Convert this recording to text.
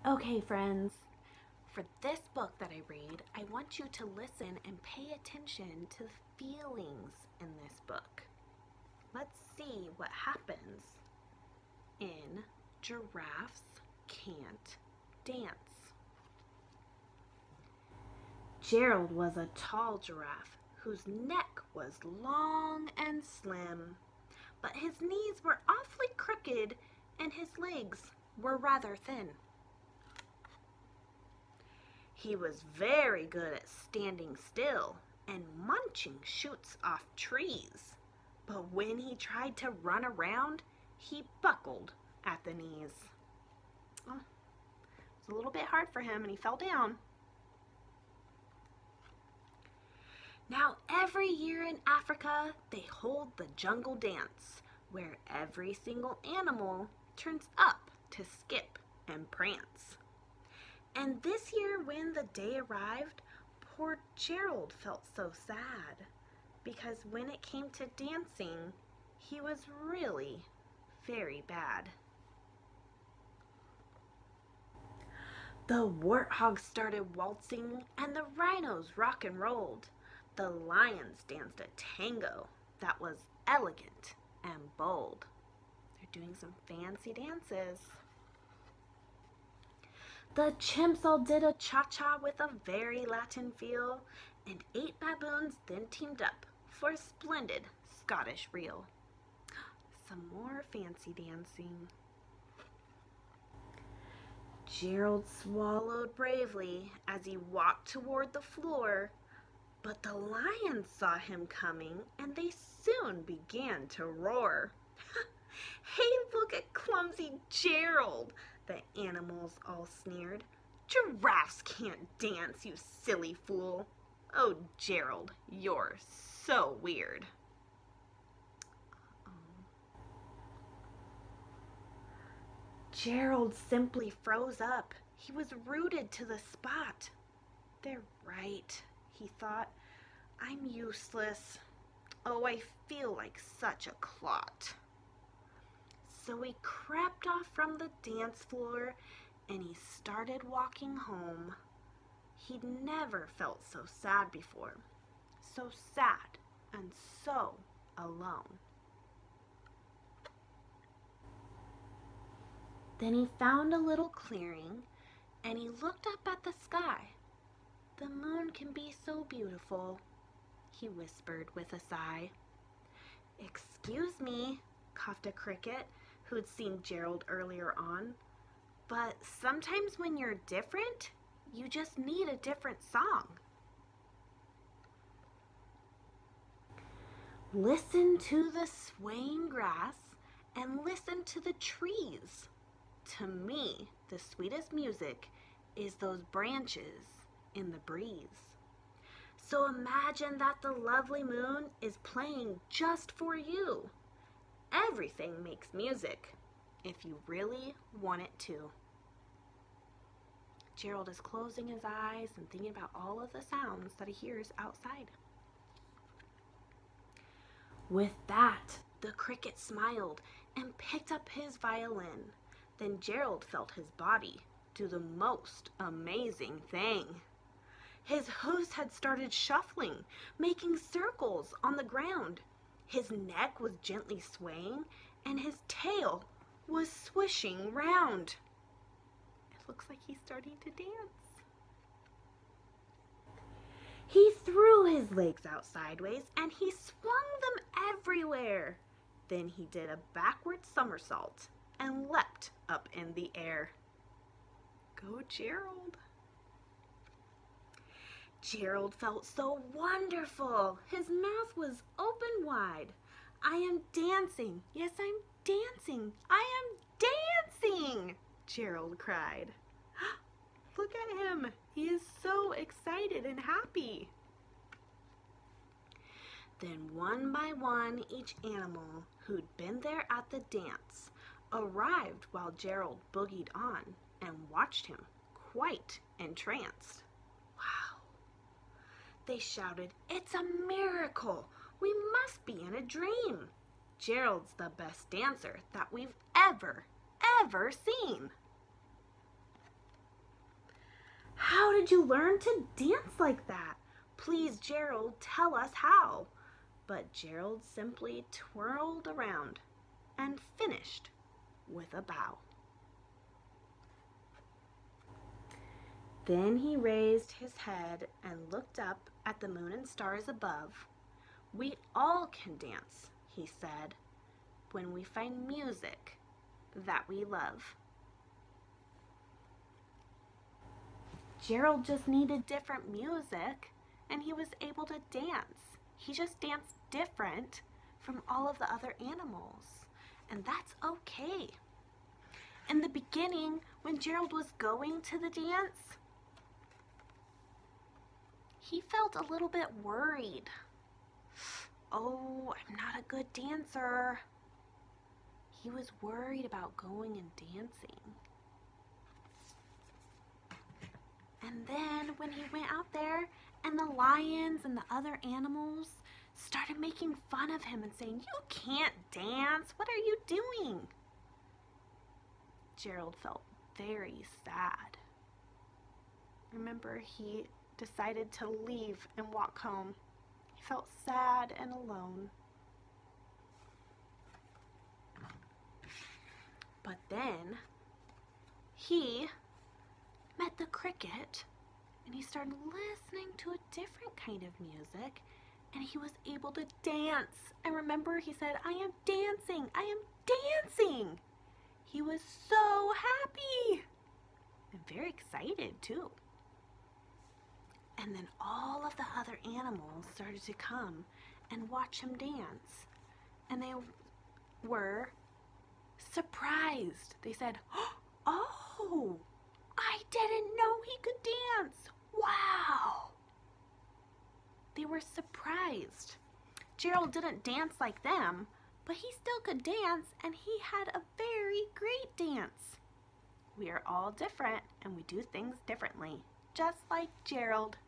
Okay, friends, for this book that I read, I want you to listen and pay attention to the feelings in this book. Let's see what happens in Giraffes Can't Dance. Gerald was a tall giraffe whose neck was long and slim, but his knees were awfully crooked and his legs were rather thin. He was very good at standing still and munching shoots off trees, but when he tried to run around, he buckled at the knees. Oh, it was a little bit hard for him and he fell down. Now every year in Africa, they hold the jungle dance, where every single animal turns up to skip and prance. And this year when the day arrived, poor Gerald felt so sad, because when it came to dancing, he was really very bad. The warthogs started waltzing and the rhinos rock and rolled. The lions danced a tango that was elegant and bold. They're doing some fancy dances. The chimps all did a cha-cha with a very Latin feel, and 8 baboons then teamed up for a splendid Scottish reel. Some more fancy dancing. Gerald swallowed bravely as he walked toward the floor, but the lions saw him coming and they soon began to roar. Hey, look at clumsy Gerald, the animals all sneered. Giraffes can't dance, you silly fool. Oh, Gerald, you're so weird. Gerald simply froze up. He was rooted to the spot. They're right, he thought. I'm useless. Oh, I feel like such a clot. So he crept off from the dance floor and he started walking home. He'd never felt so sad before. So sad and so alone. Then he found a little clearing and he looked up at the sky. The moon can be so beautiful, he whispered with a sigh. Excuse me, coughed a cricket who'd seen Gerald earlier on, but sometimes when you're different, you just need a different song. Listen to the swaying grass and listen to the trees. To me, the sweetest music is those branches in the breeze. So imagine that the lovely moon is playing just for you. Everything makes music, if you really want it to. Gerald is closing his eyes and thinking about all of the sounds that he hears outside. With that, the cricket smiled and picked up his violin. Then Gerald felt his body do the most amazing thing. His hoofs had started shuffling, making circles on the ground. His neck was gently swaying, and his tail was swishing round. It looks like he's starting to dance. He threw his legs out sideways, and he swung them everywhere. Then he did a backward somersault and leapt up in the air. Go, Gerald. Gerald felt so wonderful. His mouth was open wide. I am dancing. Yes, I'm dancing. I am dancing, Gerald cried. Look at him. He is so excited and happy. Then one by one, each animal who'd been there at the dance arrived while Gerald boogied on and watched him, quite entranced. Wow. They shouted, "It's a miracle! We must be in a dream! Gerald's the best dancer that we've ever seen!" did you learn to dance like that? Please, Gerald, tell us how." But Gerald simply twirled around and finished with a bow. Then he raised his head and looked up at the moon and stars above. "We all can dance," he said, "when we find music that we love." Gerald just needed different music, and he was able to dance. He just danced different from all of the other animals, and that's okay. In the beginning, when Gerald was going to the dance, he felt a little bit worried. "Oh, I'm not a good dancer." He was worried about going and dancing. And then when he went out there and the lions and the other animals started making fun of him and saying, "You can't dance. What are you doing?" Gerald felt very sad. Remember, he decided to leave and walk home. He felt sad and alone. But then he met the cricket, and he started listening to a different kind of music, and he was able to dance. And remember, he said, "I am dancing, I am dancing." He was so happy and very excited too. And then all of the other animals started to come and watch him dance. And they were surprised. They said, "Oh, I didn't know he could dance. Wow." They were surprised. Gerald didn't dance like them, but he still could dance, and he had a very great dance. We are all different, and we do things differently, just like Gerald.